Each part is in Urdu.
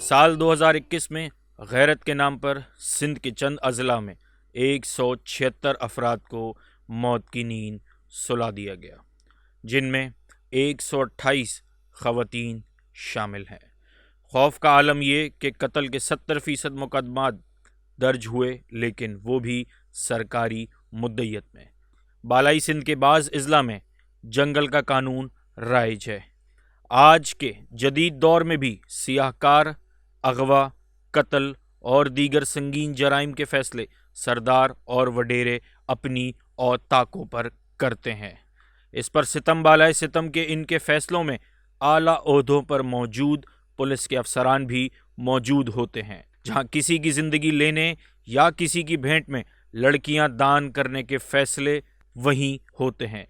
سال 2021 میں غیرت کے نام پر سندھ کے چند اضلاع میں 176 افراد کو موت کی نیند سلا دیا گیا، جن میں 128 خواتین شامل ہیں۔ خوف کا عالم یہ کہ قتل کے 70% مقدمات درج ہوئے، لیکن وہ بھی سرکاری مدعیت میں۔ بالائی سندھ کے بعض اضلاع میں جنگل کا قانون رائج ہے۔ آج کے جدید دور میں بھی سیاہ کار، اغوا، قتل اور دیگر سنگین جرائم کے فیصلے سردار اور وڈیرے اپنی اوطاقوں پر کرتے ہیں۔ اس پر ستم بالائے ستم کے ان کے فیصلوں میں اعلیٰ عہدوں پر موجود پولیس کے افسران بھی موجود ہوتے ہیں۔ جہاں کسی کی زندگی لینے یا کسی کی بھینٹ میں لڑکیاں دان کرنے کے فیصلے وہیں ہوتے ہیں۔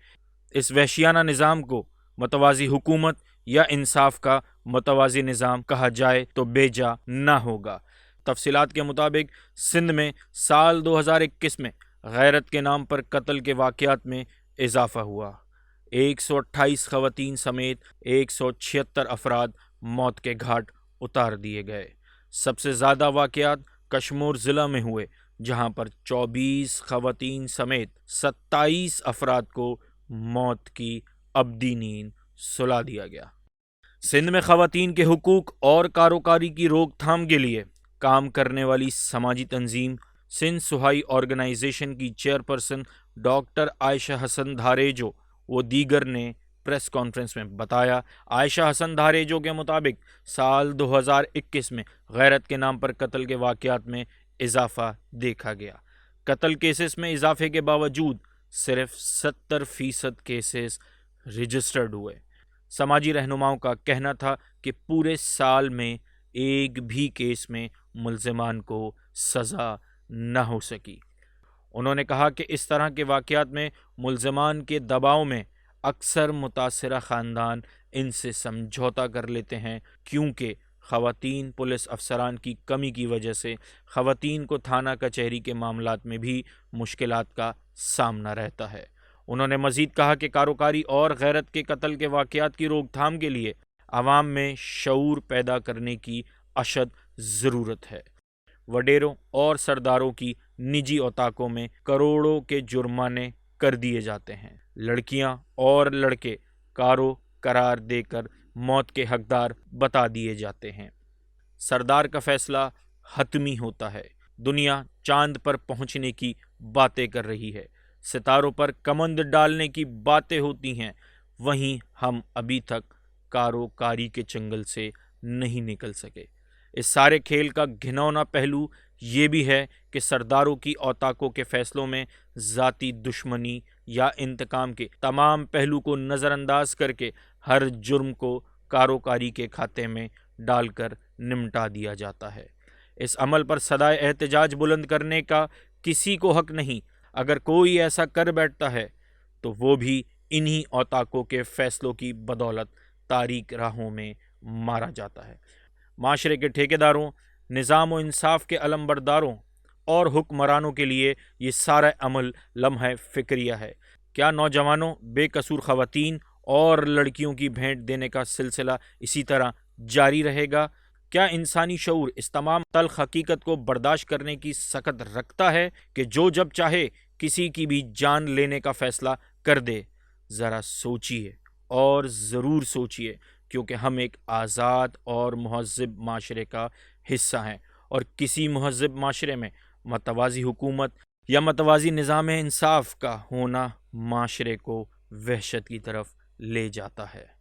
اس وحشیانہ نظام کو متوازی حکومت یا انصاف کا متوازی نظام کہا جائے تو بے جا نہ ہوگا۔ تفصیلات کے مطابق سندھ میں سال 2021 میں غیرت کے نام پر قتل کے واقعات میں اضافہ ہوا۔ 128 خواتین سمیت 176 افراد موت کے گھاٹ اتار دیے گئے۔ سب سے زیادہ واقعات کشمور ضلع میں ہوئے، جہاں پر 24 خواتین سمیت 27 افراد کو موت کی ابدی نیند سلا دیا گیا۔ سندھ میں خواتین کے حقوق اور کاروکاری کی روک تھام کے لیے کام کرنے والی سماجی تنظیم سندھ سہائی آرگنائزیشن کی چیئرپرسن ڈاکٹر عائشہ حسن دھاریجو و دیگر نے پریس کانفرنس میں بتایا۔ عائشہ حسن دھاریجو کے مطابق سال 2021 میں غیرت کے نام پر قتل کے واقعات میں اضافہ دیکھا گیا۔ قتل کیسز میں اضافے کے باوجود صرف 70% کیسز رجسٹرڈ ہوئے۔ سماجی رہنماؤں کا کہنا تھا کہ پورے سال میں ایک بھی کیس میں ملزمان کو سزا نہ ہو سکی۔ انہوں نے کہا کہ اس طرح کے واقعات میں ملزمان کے دباؤ میں اکثر متاثرہ خاندان ان سے سمجھوتا کر لیتے ہیں، کیونکہ خواتین پولیس افسران کی کمی کی وجہ سے خواتین کو تھانہ کچہری کے معاملات میں بھی مشکلات کا سامنا رہتا ہے۔ انہوں نے مزید کہا کہ کاروکاری اور غیرت کے قتل کے واقعات کی روک تھام کے لیے عوام میں شعور پیدا کرنے کی اشد ضرورت ہے۔ وڈیروں اور سرداروں کی نجی اوطاقوں میں کروڑوں کے جرمانے کر دیے جاتے ہیں۔ لڑکیاں اور لڑکے کارو قرار دے کر موت کے حقدار بتا دیے جاتے ہیں۔ سردار کا فیصلہ حتمی ہوتا ہے۔ دنیا چاند پر پہنچنے کی باتیں کر رہی ہے، ستاروں پر کمند ڈالنے کی باتیں ہوتی ہیں، وہیں ہم ابھی تک کاروکاری کے چنگل سے نہیں نکل سکے۔ اس سارے کھیل کا گھناؤنا پہلو یہ بھی ہے کہ سرداروں کی اوطاقوں کے فیصلوں میں ذاتی دشمنی یا انتقام کے تمام پہلو کو نظر انداز کر کے ہر جرم کو کاروکاری کے کھاتے میں ڈال کر نمٹا دیا جاتا ہے۔ اس عمل پر صدائے احتجاج بلند کرنے کا کسی کو حق نہیں۔ اگر کوئی ایسا کر بیٹھتا ہے تو وہ بھی انہی اوطاقوں کے فیصلوں کی بدولت تاریک راہوں میں مارا جاتا ہے۔ معاشرے کے ٹھیکیداروں، نظام و انصاف کے علمبرداروں اور حکمرانوں کے لیے یہ سارا عمل لمحہ فکریہ ہے۔ کیا نوجوانوں، بے قصور خواتین اور لڑکیوں کی بھینٹ دینے کا سلسلہ اسی طرح جاری رہے گا؟ کیا انسانی شعور اس تمام تلخ حقیقت کو برداشت کرنے کی سخت رکھتا ہے کہ جو جب چاہے کسی کی بھی جان لینے کا فیصلہ کر دے؟ ذرا سوچیے، اور ضرور سوچیے، کیونکہ ہم ایک آزاد اور مہذب معاشرے کا حصہ ہیں، اور کسی مہذب معاشرے میں متوازی حکومت یا متوازی نظام انصاف کا ہونا معاشرے کو وحشت کی طرف لے جاتا ہے۔